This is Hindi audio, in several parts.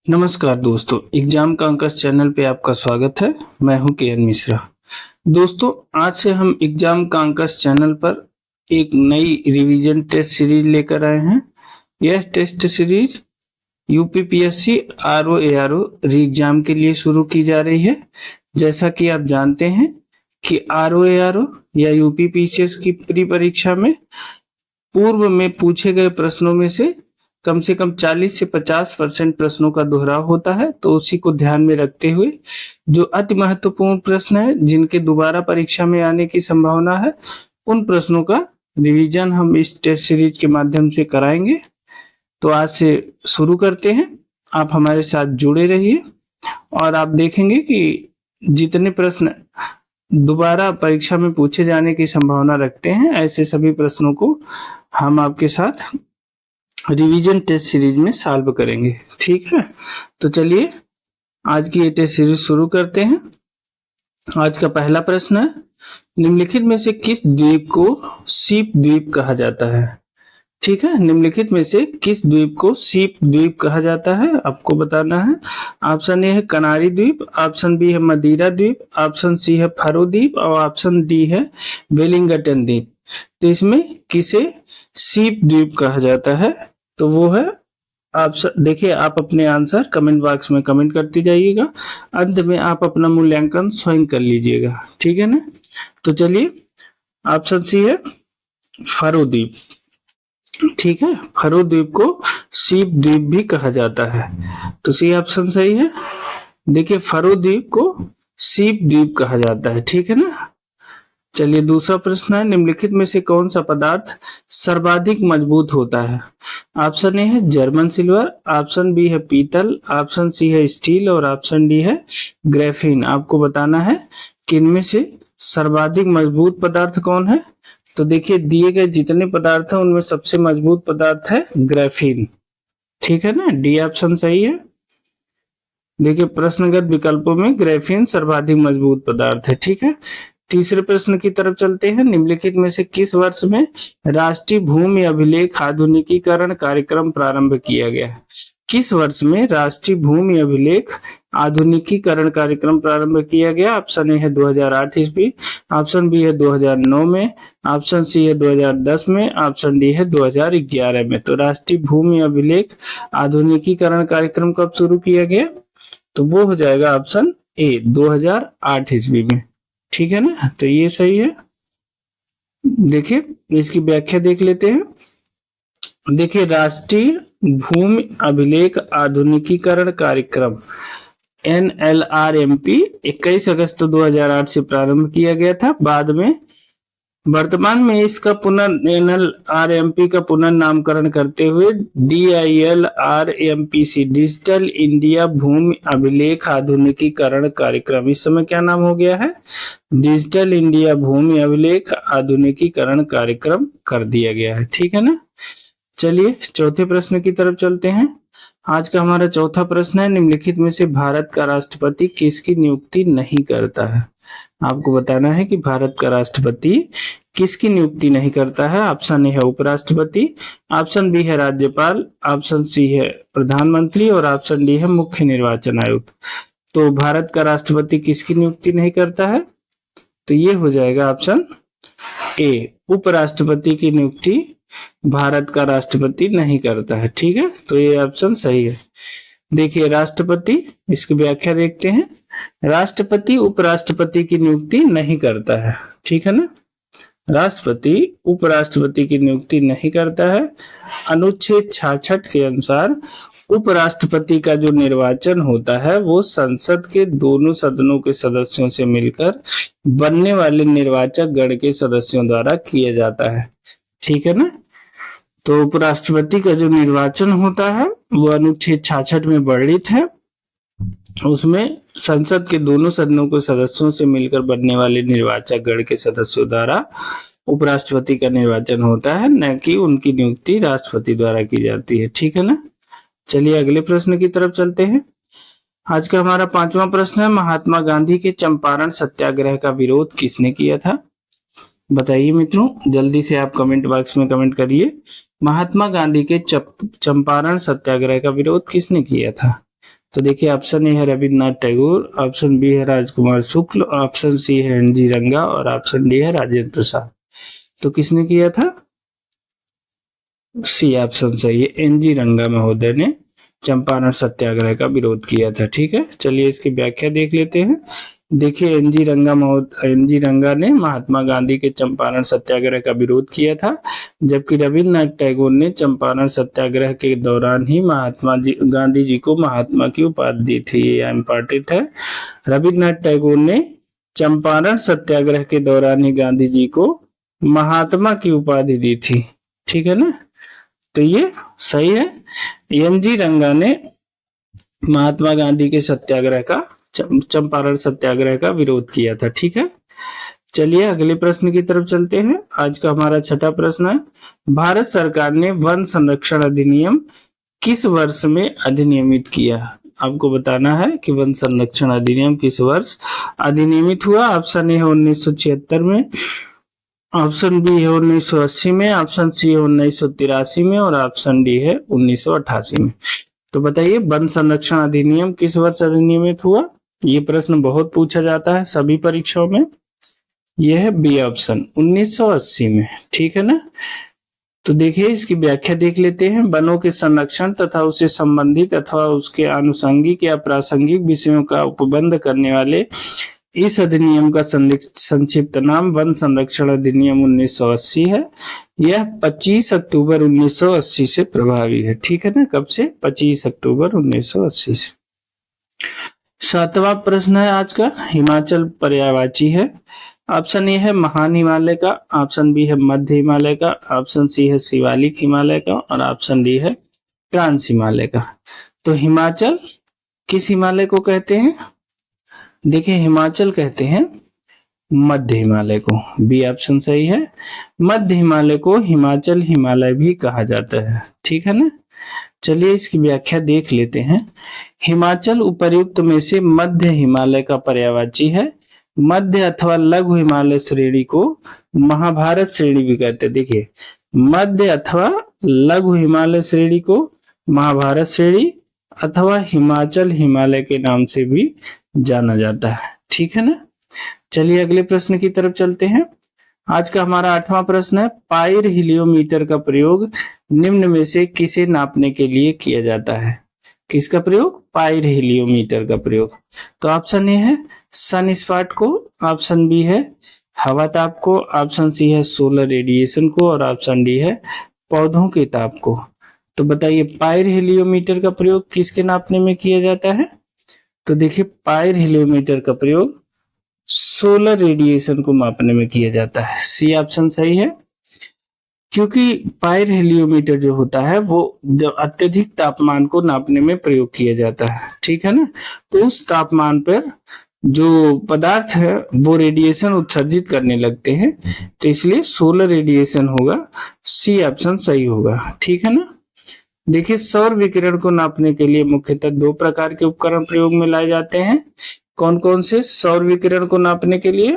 नमस्कार दोस्तों, एग्जाम का अंकस चैनल पे आपका स्वागत है। मैं हूं के एन मिश्रा। दोस्तों, आज से हम एग्जाम का अंकस चैनल पर एक नई रिवीजन टेस्ट सीरीज लेकर आए हैं। यह test series UPPSC RO ARO re exam के लिए शुरू की जा रही है। जैसा कि आप जानते हैं कि आरओ एआरओ या यूपीपीसीएस की प्री परीक्षा में पूर्व में पूछे गए प्रश्नों में से कम 40 से 50% प्रश्नों का दोहराव होता है। तो उसी को ध्यान में रखते हुए जो अति महत्वपूर्ण प्रश्न है, जिनके दोबारा परीक्षा में आने की संभावना है, उन प्रश्नों का रिवीजन हम इस टेस्ट सीरीज के माध्यम से कराएंगे। तो आज से शुरू करते हैं। आप हमारे साथ जुड़े रहिए और आप देखेंगे कि जितने प्रश्न दोबारा परीक्षा में पूछे जाने की संभावना रखते हैं, ऐसे सभी प्रश्नों को हम आपके साथ रिवीजन टेस्ट सीरीज में सॉल्व करेंगे। ठीक है, तो चलिए आज की ये टेस्ट सीरीज शुरू करते हैं। आज का पहला प्रश्न है, निम्नलिखित में से किस द्वीप को सीप द्वीप कहा जाता है? ठीक है, निम्नलिखित में से किस द्वीप को सीप द्वीप कहा जाता है, आपको बताना है। ऑप्शन ए है कनारी द्वीप, ऑप्शन बी है मदीरा द्वीप, ऑप्शन सी है फरो द्वीप और ऑप्शन डी है वेलिंगटन द्वीप। तो इसमें किसे सीप द्वीप कहा जाता है? तो वो है आप देखिए, आप अपने आंसर कमेंट बॉक्स में कमेंट करते जाइएगा। अंत में आप अपना मूल्यांकन स्वयं कर लीजिएगा। ठीक है ना? तो चलिए, ऑप्शन सी है फरो द्वीप। ठीक है, फरो द्वीप को सीप द्वीप भी कहा जाता है। तो सी ऑप्शन सही है। देखिए, फरो द्वीप को सीप द्वीप कहा जाता है। ठीक है ना? चलिए, दूसरा प्रश्न है, निम्नलिखित में से कौन सा पदार्थ सर्वाधिक मजबूत होता है? ऑप्शन ए है जर्मन सिल्वर, ऑप्शन बी है पीतल, ऑप्शन सी है स्टील और ऑप्शन डी है ग्रेफीन। आपको बताना है कि इनमें से सर्वाधिक मजबूत पदार्थ कौन है। तो देखिए, दिए गए जितने पदार्थ हैं उनमें सबसे मजबूत पदार्थ है ग्रेफीन। ठीक है ना? डी ऑप्शन सही है। देखिए, प्रश्नगत विकल्पों में ग्रेफीन सर्वाधिक मजबूत पदार्थ है। ठीक है, तीसरे प्रश्न की तरफ चलते हैं। निम्नलिखित में से किस वर्ष में राष्ट्रीय भूमि अभिलेख आधुनिकीकरण कार्यक्रम प्रारंभ किया गया है? किस वर्ष में राष्ट्रीय भूमि अभिलेख आधुनिकीकरण कार्यक्रम प्रारंभ किया गया? ऑप्शन ए है 2008 ईस्वी, ऑप्शन बी है 2009 में, ऑप्शन सी है 2010 में, ऑप्शन डी है 2011 में। तो राष्ट्रीय भूमि अभिलेख आधुनिकीकरण कार्यक्रम कब शुरू किया गया? तो वो हो जाएगा ऑप्शन ए 2008 ईस्वी में। ठीक है ना? तो ये सही है। देखिए, इसकी व्याख्या देख लेते हैं। देखिए, राष्ट्रीय भूमि अभिलेख आधुनिकीकरण कार्यक्रम NLRMP 21 अगस्त 2008 से प्रारंभ किया गया था। बाद में वर्तमान में इसका NLRMP का पुनर्नामकरण करते हुए DILRMPC डिजिटल इंडिया भूमि अभिलेख आधुनिकीकरण कार्यक्रम, इस समय क्या नाम हो गया है? डिजिटल इंडिया भूमि अभिलेख आधुनिकीकरण कार्यक्रम कर दिया गया है। ठीक है ना? चलिए, चौथे प्रश्न की तरफ चलते हैं। आज का हमारा चौथा प्रश्न है, निम्नलिखित में से भारत का राष्ट्रपति किसकी नियुक्ति नहीं करता है? आपको बताना है कि भारत का राष्ट्रपति किसकी नियुक्ति नहीं करता है। ऑप्शन ए है उपराष्ट्रपति, ऑप्शन बी है राज्यपाल, ऑप्शन सी है प्रधानमंत्री और ऑप्शन डी है मुख्य निर्वाचन आयुक्त। तो भारत का राष्ट्रपति किसकी नियुक्ति नहीं करता है? तो ये हो जाएगा ऑप्शन ए, उपराष्ट्रपति की नियुक्ति भारत का राष्ट्रपति नहीं करता है। ठीक है, तो ये ऑप्शन सही है। देखिए, राष्ट्रपति, इसकी व्याख्या देखते हैं। राष्ट्रपति उपराष्ट्रपति की नियुक्ति नहीं करता है। ठीक है ना? राष्ट्रपति उपराष्ट्रपति की नियुक्ति नहीं करता है। अनुच्छेद 66 के अनुसार उपराष्ट्रपति का जो निर्वाचन होता है वो संसद के दोनों सदनों के सदस्यों से मिलकर बनने वाले निर्वाचक गण के सदस्यों द्वारा किया जाता है। ठीक है ना? तो उपराष्ट्रपति का जो निर्वाचन होता है वो अनुच्छेद 66 में वर्णित है। उसमें संसद के दोनों सदनों के सदस्यों से मिलकर बनने वाले निर्वाचक गण के सदस्यों द्वारा उपराष्ट्रपति का निर्वाचन होता है, न कि उनकी नियुक्ति राष्ट्रपति द्वारा की जाती है। ठीक है ना? चलिए, अगले प्रश्न की तरफ चलते हैं। आज का हमारा पांचवा प्रश्न है, महात्मा गांधी के चंपारण सत्याग्रह का विरोध किसने किया था? बताइए मित्रों, जल्दी से आप कमेंट बॉक्स में कमेंट करिए। महात्मा गांधी के चंपारण सत्याग्रह का विरोध किसने किया था? तो देखिए ऑप्शन ए है रविन्द्रनाथ टैगोर, ऑप्शन बी है राजकुमार शुक्ल, ऑप्शन सी है एनजी रंगा और ऑप्शन डी है राजेंद्र प्रसाद। तो किसने किया था? सी ऑप्शन सही है, एनजी रंगा महोदय ने चंपारण सत्याग्रह का विरोध किया था। ठीक है, चलिए इसकी व्याख्या देख लेते हैं। देखिए एनजी रंगा ने महात्मा गांधी के चंपारण सत्याग्रह का विरोध किया था, जबकि रविन्द्रनाथ टैगोर ने चंपारण सत्याग्रह के दौरान ही गांधी जी को महात्मा की उपाधि दी थी। ये इम्पोर्टेंट है। रविन्द्रनाथ टैगोर ने चंपारण सत्याग्रह के दौरान ही गांधी जी को महात्मा की उपाधि दी थी। ठीक है ना, तो ये सही है। एनजी रंगा ने महात्मा गांधी के सत्याग्रह का चंपारण सत्याग्रह का विरोध किया था। ठीक है, चलिए अगले प्रश्न की तरफ चलते हैं। आज का हमारा छठा प्रश्न है, भारत सरकार ने वन संरक्षण अधिनियम किस वर्ष में अधिनियमित किया? आपको बताना है कि वन संरक्षण अधिनियम किस वर्ष अधिनियमित हुआ। ऑप्शन ए है 1976 में, ऑप्शन बी है 1980 में, ऑप्शन सी है 1983 में और ऑप्शन डी है 1988 में। तो बताइए वन संरक्षण अधिनियम किस वर्ष अधिनियमित हुआ? ये प्रश्न बहुत पूछा जाता है सभी परीक्षाओं में। यह है बी ऑप्शन 1980 में। ठीक है ना, तो देखिए इसकी व्याख्या देख लेते हैं। वनों के संरक्षण तथा उससे संबंधित अथवा उसके आनुषंगिक या प्रासंगिक विषयों का उपबंध करने वाले इस अधिनियम का संक्षिप्त नाम वन संरक्षण अधिनियम 1980 है। यह 25 अक्टूबर 1980 से प्रभावी है। ठीक है ना, कब से? 25 अक्टूबर 1980 से। सातवां प्रश्न है आज का, हिमाचल पर्यायवाची है। ऑप्शन ए है महान हिमालय का, ऑप्शन बी है मध्य हिमालय का, ऑप्शन सी है शिवालिक हिमालय का और ऑप्शन डी है ट्रांस हिमालय का। तो हिमाचल किस हिमालय को कहते हैं? देखिए हिमाचल कहते हैं मध्य हिमालय को। बी ऑप्शन सही है, मध्य हिमालय को हिमाचल हिमालय भी कहा जाता है। ठीक है ना, चलिए इसकी व्याख्या देख लेते हैं। हिमाचल उपर्युक्त में से मध्य हिमालय का पर्यायवाची है। मध्य अथवा लघु हिमालय श्रेणी को महाभारत श्रेणी भी कहते हैं। देखिए मध्य अथवा लघु हिमालय श्रेणी को महाभारत श्रेणी अथवा हिमाचल हिमालय के नाम से भी जाना जाता है। ठीक है ना, चलिए अगले प्रश्न की तरफ चलते हैं। आज का हमारा आठवां प्रश्न है, पाइर हिलियोमीटर का प्रयोग निम्न में से किसे नापने के लिए किया जाता है? किसका प्रयोग? पाइर हिलियोमीटर का प्रयोग। तो ऑप्शन ए है सन स्पॉट को, ऑप्शन बी है हवा ताप को, ऑप्शन सी है सोलर रेडिएशन को और ऑप्शन डी है पौधों के ताप को। तो बताइए पाइर हिलियोमीटर का प्रयोग किसके नापने में किया जाता है? तो देखिए पाइर हिलियोमीटर का प्रयोग सोलर रेडिएशन को मापने में किया जाता है। सी ऑप्शन सही है, क्योंकि पाइर हेलियोमीटर जो होता है वो अत्यधिक तापमान को नापने में प्रयोग किया जाता है। ठीक है ना, तो उस तापमान पर जो पदार्थ है वो रेडिएशन उत्सर्जित करने लगते हैं, तो इसलिए सोलर रेडिएशन होगा। सी ऑप्शन सही होगा। ठीक है ना, देखिए सौर विकिरण को नापने के लिए मुख्यतः दो प्रकार के उपकरण प्रयोग में लाए जाते हैं। कौन कौन से सौर विकिरण को नापने के लिए?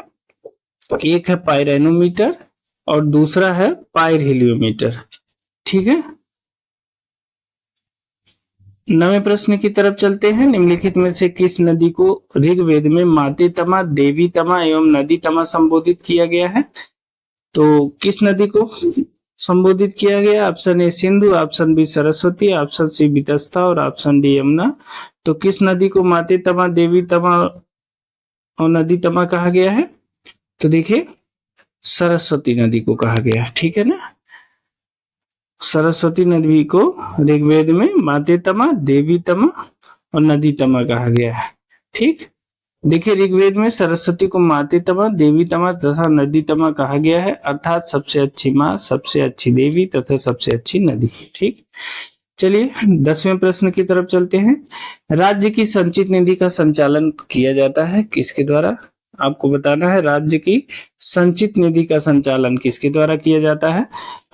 एक है पाइरोनोमीटर और दूसरा है पाइर हिलियोमीटर। ठीक है, नवे प्रश्न की तरफ चलते हैं। निम्नलिखित में से किस नदी को ऋग्वेद में माते तमा, देवी तमा एवं नदी तमा संबोधित किया गया है? तो किस नदी को संबोधित किया गया? Option A Sindhu, option B Saraswati, option C Vitasta और ऑप्शन डी यमुना। तो किस नदी को माते तमा, देवी तमा और नदी तमा कहा गया है? तो देखिए सरस्वती नदी को कहा गया। ठीक है ना, सरस्वती नदी को ऋग्वेद में माते तमा, देवी तमा और नदी तमा कहा गया है। ठीक, देखिए ऋग्वेद में सरस्वती को माते तमा, देवी तमा तथा नदी तमा कहा गया है, अर्थात सबसे अच्छी माँ, सबसे अच्छी देवी तथा सबसे अच्छी नदी। ठीक, चलिए 10वें प्रश्न की तरफ चलते हैं। राज्य की संचित निधि का संचालन किया जाता है किसके द्वारा? आपको बताना है राज्य की संचित निधि का संचालन किसके द्वारा किया जाता है?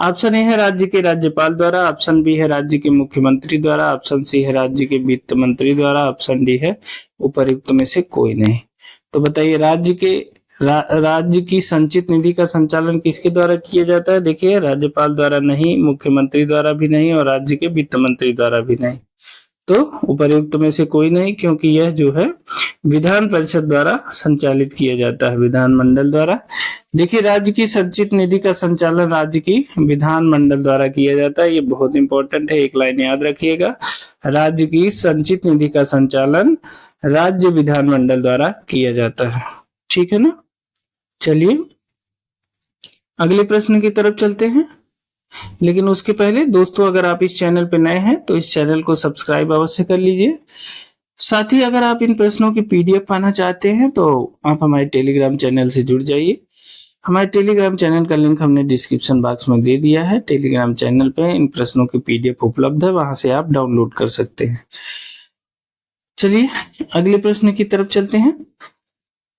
ऑप्शन ए है राज्य के राज्यपाल द्वारा, ऑप्शन बी है राज्य के मुख्यमंत्री द्वारा, ऑप्शन सी है राज्य के वित्त मंत्री द्वारा, ऑप्शन डी है उपर्युक्त में से कोई नहीं। तो बताइए राज्य की संचित निधि का संचालन किसके द्वारा किया जाता है? देखिए राज्यपाल द्वारा नहीं, मुख्यमंत्री द्वारा भी नहीं और राज्य के वित्त मंत्री द्वारा भी नहीं। तो उपर्युक्त में से कोई नहीं, क्योंकि यह जो है विधान परिषद द्वारा संचालित किया जाता है, विधानमंडल द्वारा। देखिए, राज्य की संचित निधि का संचालन राज्य की विधानमंडल द्वारा किया जाता है। ये बहुत इंपॉर्टेंट है, एक लाइन याद रखिएगा। राज्य की संचित निधि का संचालन राज्य विधानमंडल द्वारा किया जाता है। ठीक है ना। चलिए अगले प्रश्न की तरफ चलते हैं। लेकिन उसके पहले दोस्तों, अगर आप इस चैनल पे नए हैं तो इस चैनल को सब्सक्राइब अवश्य कर लीजिए। साथ ही अगर आप इन प्रश्नों की पीडीएफ पाना चाहते हैं तो आप हमारे टेलीग्राम चैनल से जुड़ जाइए। हमारे टेलीग्राम चैनल का लिंक हमने डिस्क्रिप्शन बॉक्स में दे दिया है। टेलीग्राम चैनल पे इन प्रश्नों की पीडीएफ उपलब्ध है, वहां से आप डाउनलोड कर सकते हैं। चलिए अगले प्रश्न की तरफ चलते हैं।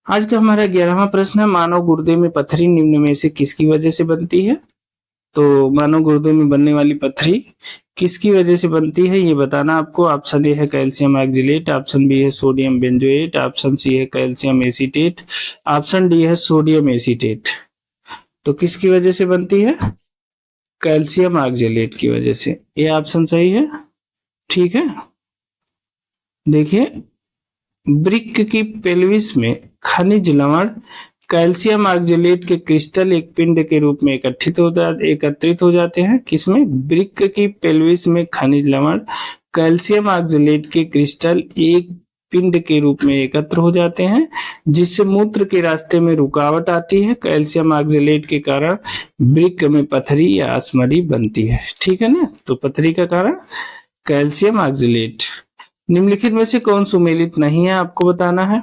आज का हमारा 11वां प्रश्न है, मानव गुर्दे में पत्थरी निम्न में से किसकी वजह से बनती है। तो मानव गुर्दे में बनने वाली पत्थरी किसकी वजह से बनती है, ये बताना आपको। ऑप्शन ए है कैल्शियम ऑक्जेलेट, ऑप्शन बी है सोडियम बेंजोएट, ऑप्शन सी है कैल्शियम एसीटेट, ऑप्शन डी है सोडियम एसीटेट। तो किसकी वजह से बनती है, कैल्शियम ऑक्जेलेट की वजह से। ये ऑप्शन सही है। ठीक है, देखिए वृक्क की पेल्विस में खनिज लवण कैल्शियम ऑक्जेलेट के क्रिस्टल एक पिंड के रूप में एकत्रित हो जाते हैं। किसमें, वृक्क की पेल्विस में खनिज लवण कैल्शियम ऑक्जेलेट के क्रिस्टल एक पिंड के रूप में एकत्र हो जाते हैं, जिससे मूत्र के रास्ते में रुकावट आती है। कैल्शियम ऑक्जेलेट के कारण वृक्क में पथरी या अस्मरी बनती है। ठीक है ना। तो पथरी का कारण कैल्शियम ऑक्जेलेट। निम्नलिखित में से कौन सुमेलित नहीं है, आपको बताना है।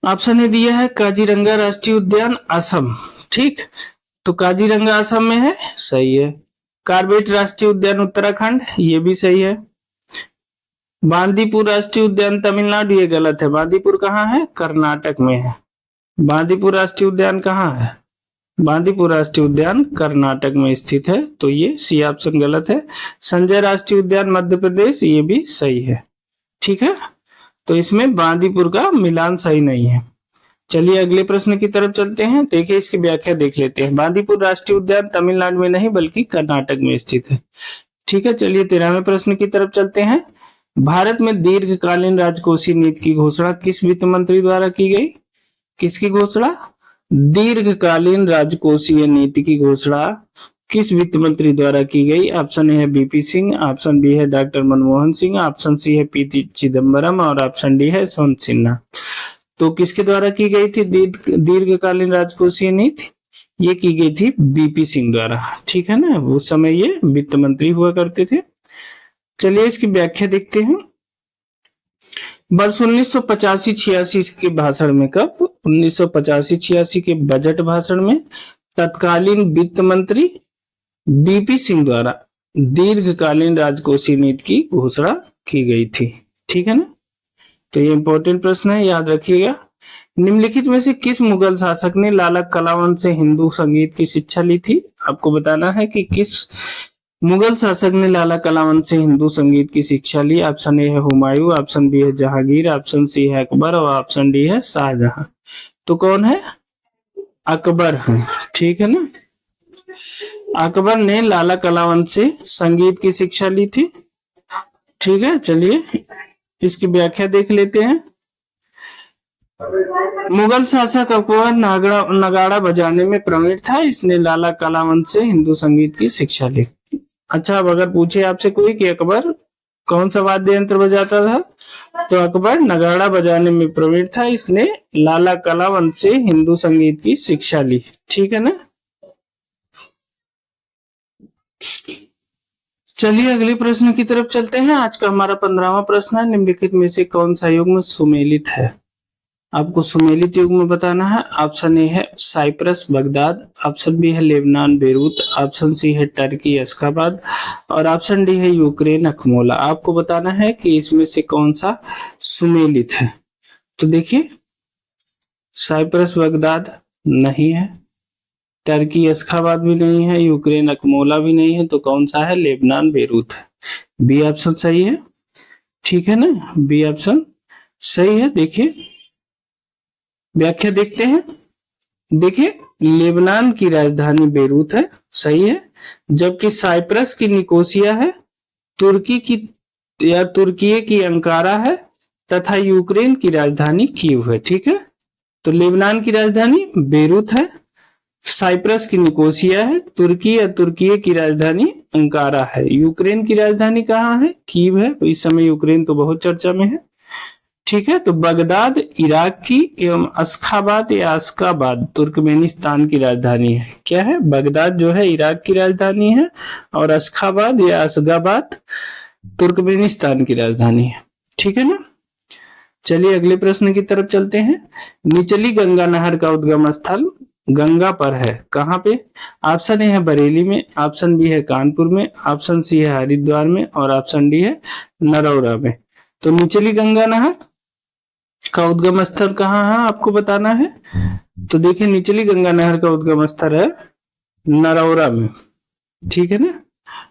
ऑप्शन ए दिया है काजीरंगा राष्ट्रीय उद्यान असम। ठीक, तो काजीरंगा असम में है, सही है। कार्बेट राष्ट्रीय उद्यान उत्तराखंड, ये भी सही है। बांदीपुर राष्ट्रीय उद्यान तमिलनाडु, ये गलत है। बांदीपुर कहाँ है, कर्नाटक में है। बांदीपुर राष्ट्रीय उद्यान कहाँ है, बांदीपुर राष्ट्रीय उद्यान कर्नाटक में स्थित है, तो ये सी ऑप्शन गलत है। संजय राष्ट्रीय उद्यान मध्य प्रदेश, ये भी सही है। ठीक है, तो इसमें बांदीपुर का मिलान सही नहीं है। चलिए अगले प्रश्न की तरफ चलते हैं। देखिए इसकी व्याख्या देख लेते हैं। बांदीपुर राष्ट्रीय उद्यान तमिलनाडु में नहीं बल्कि कर्नाटक में स्थित है। ठीक है, चलिए 13वें प्रश्न की तरफ चलते हैं। भारत में दीर्घकालीन राजकोषीय नीति की घोषणा किस वित्त मंत्री द्वारा की गई। किसकी घोषणा, दीर्घकालीन राजकोषीय नीति की घोषणा किस वित्त मंत्री द्वारा की गई। ऑप्शन ए है बीपी सिंह, ऑप्शन बी है doctor Manmohan Singh, option C है पी चिदम्बरम और ऑप्शन डी है यशवंत सिन्हा। तो किसके द्वारा की गई थी दीर्घकालीन राजकोषीय नीति, ये की गई थी बीपी सिंह द्वारा। ठीक है ना, उस समय ये वित्त मंत्री हुआ करते थे। चलिए इसकी व्याख्या देखते हैं। वर्ष 1985-86 के भाषण में, कब, 1985-86 के बजट भाषण में तत्कालीन वित्त मंत्री बीपी सिंह द्वारा दीर्घकालीन राजकोषीय नीति की घोषणा की गई थी। ठीक है ना, तो ये इंपॉर्टेंट प्रश्न है, याद रखिएगा। निम्नलिखित में से किस मुगल शासक ने लाला कलावंत से हिंदू संगीत की शिक्षा ली थी। आपको बताना है कि किस मुगल शासक ने लाला कलावंत से हिंदू संगीत की शिक्षा ली। ऑप्शन ए है हुमायूं, ऑप्शन बी है जहांगीर, ऑप्शन सी है अकबर और ऑप्शन डी है शाहजहां। तो कौन है, अकबर है। ठीक है ना, अकबर ने लाला कलावंत से संगीत की शिक्षा ली थी। ठीक है, चलिए इसकी व्याख्या देख लेते हैं। मुगल शासक अकबर नगाड़ा बजाने में प्रवीण था, इसने लाला कलावंत से हिंदू संगीत की शिक्षा ली। अच्छा, अब अगर पूछे आपसे कोई कि अकबर कौन सा वाद्य यंत्र बजाता था, तो अकबर नगाड़ा बजाने में प्रवीण था, इसने लाला कलावंत से हिंदू संगीत की शिक्षा ली। ठीक है ना। चलिए अगले प्रश्न की तरफ चलते हैं। आज का हमारा 15वां प्रश्न है, निम्नलिखित में से कौन सा युग्म सुमेलित है। आपको सुमेलित युग्म बताना है। ऑप्शन ए है साइप्रस बगदाद, ऑप्शन बी है लेबनान बेरूत, ऑप्शन सी है टर्की अशखाबाद और ऑप्शन डी है यूक्रेन अखमोला। आपको बताना है कि इसमें से कौन सा सुमेलित है। तो देखिए, साइप्रस बगदाद नहीं है, टर्की अशखाबाद भी नहीं है, यूक्रेन अकमोला भी नहीं है, तो कौन सा है, लेबनान बेरूत है। बी ऑप्शन सही है। ठीक है ना, बी ऑप्शन सही है। देखिए व्याख्या देखते हैं। देखिए, लेबनान की राजधानी बेरूत है, सही है, जबकि साइप्रस की निकोसिया है, तुर्की की या तुर्की की अंकारा है तथा यूक्रेन की राजधानी कीव है। ठीक है, तो लेबनान की राजधानी बेरूत है, साइप्रस की निकोसिया है, तुर्की या तुर्की की राजधानी अंकारा है, यूक्रेन की राजधानी कहाँ है? कीव है। तो इस समय यूक्रेन तो बहुत चर्चा में है। ठीक है, तो बगदाद इराक की एवं अशखाबाद या अशकाबाद तुर्कमेनिस्तान की राजधानी है। क्या है? बगदाद जो है इराक की राजधानी है और अशखाबाद या अशगाबाद तुर्कमेनिस्तान की राजधानी है। ठीक है ना। चलिए अगले प्रश्न की तरफ चलते हैं। निचली गंगा नहर का उद्गम स्थल गंगा पर है, कहाँ पे? ऑप्शन ए है बरेली में, ऑप्शन बी है कानपुर में, ऑप्शन सी है हरिद्वार में और ऑप्शन डी है नरौरा में। तो निचली गंगा नहर का उद्गम स्थल कहाँ है आपको बताना है। तो देखिए निचली गंगा नहर का उद्गम स्थल है नरौरा में। ठीक है ना,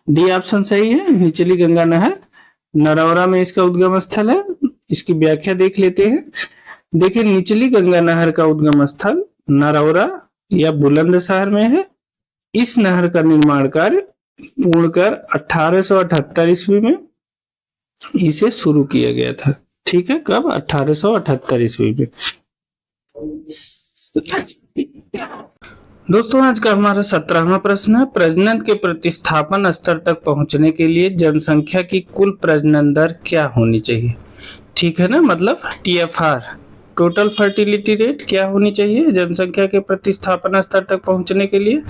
डी ऑप्शन सही है, निचली गंगा नहर नरौरा में इसका उद्गम स्थल है। इसकी व्याख्या देख लेते हैं। देखिए निचली गंगा नहर का उद्गम स्थल नरौरा या बुलंदशहर में है। इस नहर का निर्माण कार्य पूर्ण कर 1878 ईस्वी में इसे शुरू किया गया था। ठीक है, कब? 1878 ईस्वी में। दोस्तों आज का हमारा 17वां प्रश्न है, प्रजनन के प्रतिस्थापन स्तर तक पहुंचने के लिए जनसंख्या की कुल प्रजनन दर क्या होनी चाहिए? ठीक है ना, मतलब TFR टोटल फर्टिलिटी रेट क्या होनी चाहिए जनसंख्या के प्रतिस्थापन स्तर तक पहुंचने के लिए?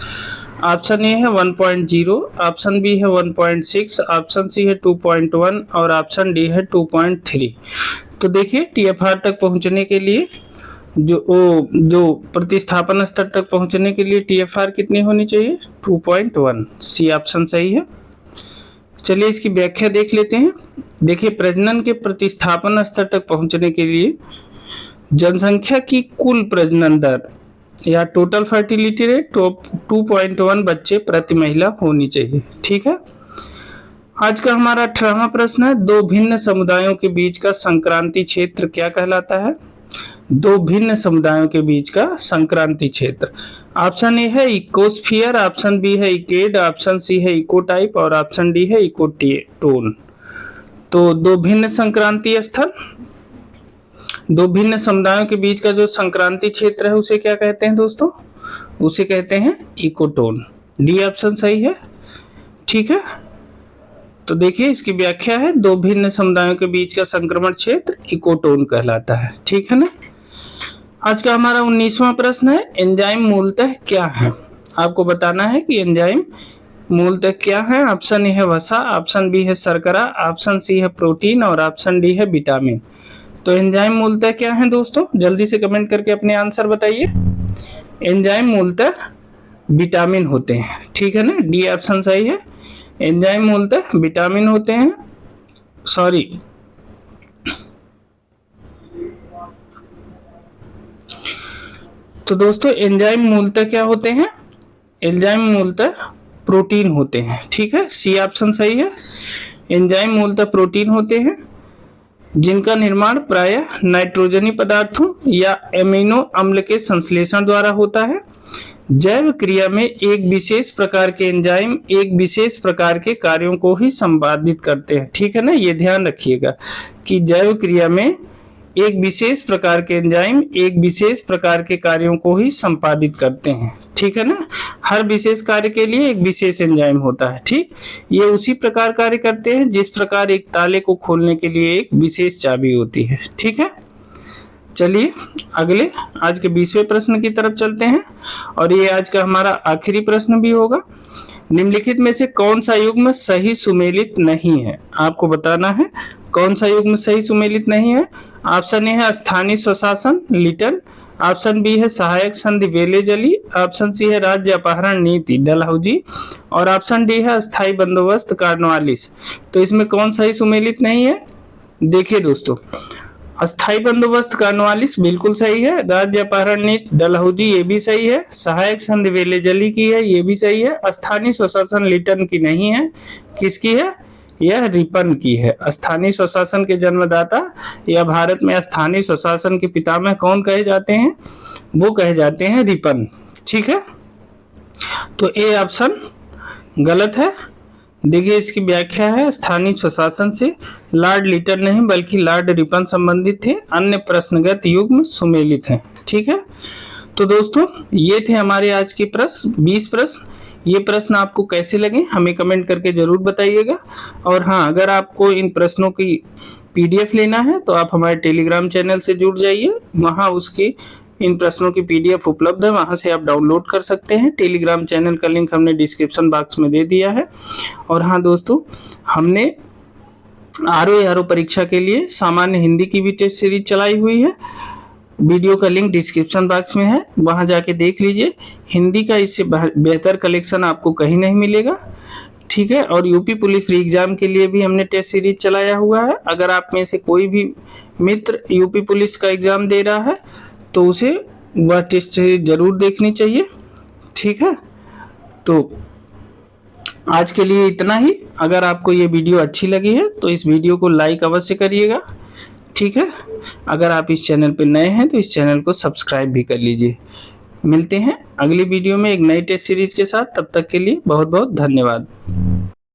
ऑप्शन ए है 1.0, ऑप्शन बी है 1.6, ऑप्शन सी है 2.1 और ऑप्शन डी है 2.3। तो देखिए TFR तक पहुंचने के लिए जो प्रतिस्थापन स्तर तक पहुंचने के लिए TFR कितनी होनी चाहिए? 2.1। सी ऑप्शन सही है। चलिए इसकी व्याख्या देख लेते हैं। देखिए प्रजनन के प्रतिस्थापन स्तर तक पहुंचने के लिए जनसंख्या की कुल प्रजनन दर या टोटल फर्टिलिटी रेट 2.1 बच्चे प्रति महिला होनी चाहिए। ठीक है, आज का हमारा 18वां प्रश्न है, दो भिन्न समुदायों के बीच का संक्रांति क्षेत्र क्या कहलाता है? दो भिन्न समुदायों के बीच का संक्रांति क्षेत्र। ऑप्शन ए है इकोस्फीयर, ऑप्शन बी है इकेड, ऑप्शन सी है इकोटाइप और ऑप्शन डी है इकोटोन। तो दो भिन्न संक्रांति स्थल, दो भिन्न समुदायों के बीच का जो संक्रांति क्षेत्र है उसे क्या कहते हैं दोस्तों? उसे कहते हैं इकोटोन। डी ऑप्शन सही है। ठीक है, तो देखिए इसकी व्याख्या है, दो भिन्न समुदायों के बीच का संक्रमण क्षेत्र इकोटोन कहलाता है। ठीक है ना। आज का हमारा 19वां प्रश्न है, एंजाइम मूलतः क्या है? आपको बताना है कि एंजाइम मूलतः क्या है। ऑप्शन ए है वसा, ऑप्शन बी है शर्करा, ऑप्शन सी है प्रोटीन और ऑप्शन डी है विटामिन। तो एंजाइम मूलतः क्या है दोस्तों? जल्दी से कमेंट करके अपने आंसर बताइए। एंजाइम मूलतः विटामिन होते हैं। ठीक है ना, डी ऑप्शन सही है, एंजाइम मूलतः विटामिन होते हैं। सॉरी, तो दोस्तों एंजाइम मूलतः क्या होते हैं? एंजाइम मूलतः प्रोटीन होते हैं। ठीक है, सी ऑप्शन सही है, एंजाइम मूलतः प्रोटीन होते हैं जिनका निर्माण प्रायः नाइट्रोजनी पदार्थों या एमिनो अम्ल के संश्लेषण द्वारा होता है। जैव क्रिया में एक विशेष प्रकार के एंजाइम एक विशेष प्रकार के कार्यों को ही संपादित करते हैं। ठीक है ना, ये ध्यान रखिएगा कि जैव क्रिया में एक विशेष प्रकार के एंजाइम एक विशेष प्रकार के कार्यों को ही संपादित करते हैं। ठीक है ना, हर विशेष कार्य के लिए एक विशेष एंजाइम होता है। ठीक, ये उसी प्रकार कार्य करते हैं जिस प्रकार एक ताले को खोलने के लिए एक विशेष चाबी होती है। ठीक है, चलिए अगले आज के 20वें प्रश्न की तरफ चलते हैं और ये आज का हमारा आखिरी प्रश्न भी होगा। निम्नलिखित में से कौन सा युग्म सही सुमेलित नहीं है? आपको बताना है कौन सा युग्म सही सुमेलित नहीं है। ऑप्शन ए है स्थानीय स्वशासन लिटन, ऑप्शन बी है सहायक संधि वेलेजली, ऑप्शन सी है राज्य अपहरण नीति डलहौजी और ऑप्शन डी है अस्थायी बंदोबस्त कार्नवालिस। तो इसमें कौन सही सुमेलित नहीं है? देखिए दोस्तों, अस्थायी बंदोबस्त कार्नवालिस बिल्कुल सही है, राज्य अपहरण नीति डलहौजी ये भी सही है, सहायक संधि वेलेजली की है ये भी सही है, स्थानीय स्वशासन लिटन की नहीं है। किसकी है? यह रिपन की है। स्थानीय स्वशासन के जन्मदाता या भारत में स्थानीय स्वशासन के पितामह कौन कहे जाते हैं? वो कहे जाते हैं रिपन। ठीक है, तो ए ऑप्शन गलत है। देखिए इसकी व्याख्या है, स्थानीय स्वशासन से लॉर्ड लिटन नहीं बल्कि लॉर्ड रिपन संबंधित थे, अन्य प्रश्नगत युग्म सुमेलित हैं। ठीक है, तो दोस्तों ये थे हमारे आज के प्रश्न, 20 प्रश्न। ये प्रश्न आपको कैसे लगे हमें कमेंट करके जरूर बताइएगा। और हाँ, अगर आपको इन प्रश्नों की पीडीएफ लेना है तो आप हमारे टेलीग्राम चैनल से जुड़ जाइए, वहाँ उसकी इन प्रश्नों की पीडीएफ उपलब्ध है, वहाँ से आप डाउनलोड कर सकते हैं। टेलीग्राम चैनल का लिंक हमने डिस्क्रिप्शन बॉक्स में दे दिया है। और हाँ दोस्तों, हमने आरओ परीक्षा के लिए सामान्य हिंदी की भी टेस्ट सीरीज चलाई हुई है, वीडियो का लिंक डिस्क्रिप्शन बॉक्स में है, वहां जाके देख लीजिए। हिंदी का इससे बेहतर कलेक्शन आपको कहीं नहीं मिलेगा। ठीक है, और यूपी पुलिस री एग्जाम के लिए भी हमने टेस्ट सीरीज चलाया हुआ है। अगर आप में से कोई भी मित्र यूपी पुलिस का एग्जाम दे रहा है तो उसे वह टेस्ट सीरीज जरूर देखनी चाहिए। ठीक है, तो आज के लिए इतना ही। अगर आपको ये वीडियो अच्छी लगी है तो इस वीडियो को लाइक अवश्य करिएगा। ठीक है, अगर आप इस चैनल पर नए हैं तो इस चैनल को सब्सक्राइब भी कर लीजिए। मिलते हैं अगली वीडियो में एक नई टेस्ट सीरीज के साथ, तब तक के लिए बहुत बहुत धन्यवाद।